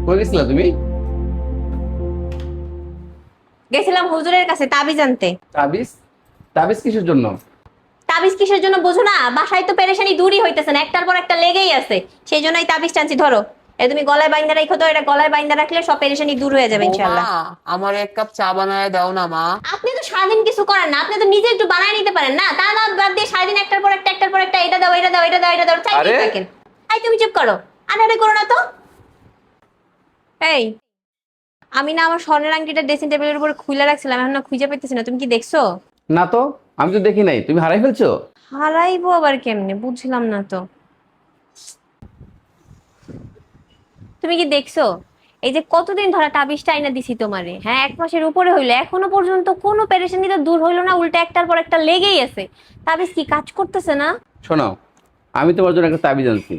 কই গেছিলা তুমি? গেছিলাম হুজুরের কাছে তাবিজ আনতে। তাবিজ? তাবিজ কিসের জন্য? তাবিজ কিসের জন্য বোঝো না? বাসায় তো পেরেশানি দূরই হইতেছে না, একটার পর একটা লেগেই আছে। সেই জন্যই তাবিজ টানছি। ধরো, তুমি গলায় বাইন্দা রাখো তো, এটা গলায় বাইন্দা রাখলে সব পেরেশানি দূর হয়ে যাবে বৌমা, ইনশাআল্লাহ। আমার এক কাপ চা বানায় দাও না মা। আপনি তো সারাদিন কিছু করেন না, আপনি তো নিজে একটু বানায় নিতে পারেন না? তা না বাদ দিয়ে সারাদিন একটার পর একটা একটার পর একটা এটা দাও এটা দাও এটা দাও এটা দাও চাইতেই আরে! থাকেন। এই তুমি চুপ করো, আরে করো না তো। এই, আমি না আমার স্বর্ণের আংটিটা ড্রেসিং টেবিলের উপর খুলে রাখছিলাম, এখন না খুঁজে পাইতেছি না। তুমি কি দেখছো? না তো, আমি তো দেখি নাই। তুমি হারাই ফেলছো? হারাইবো আবার কেমনে, বুঝলাম না তো। তুমি কি দেখছো? এই যে কতদিন ধরে তাবিজটা আইনা দিছি তোমারে, হ্যাঁ 1 মাসের উপরে হইলো, এখনো পর্যন্ত কোনো পেরেশানি তো দূর হইলো না, উল্টা একটার পর একটা লেগেই আছে। তাবিজ কি কাজ করতেছে না? শোনো, আমি তোমার জন্য একটা তাবিজ আনছি।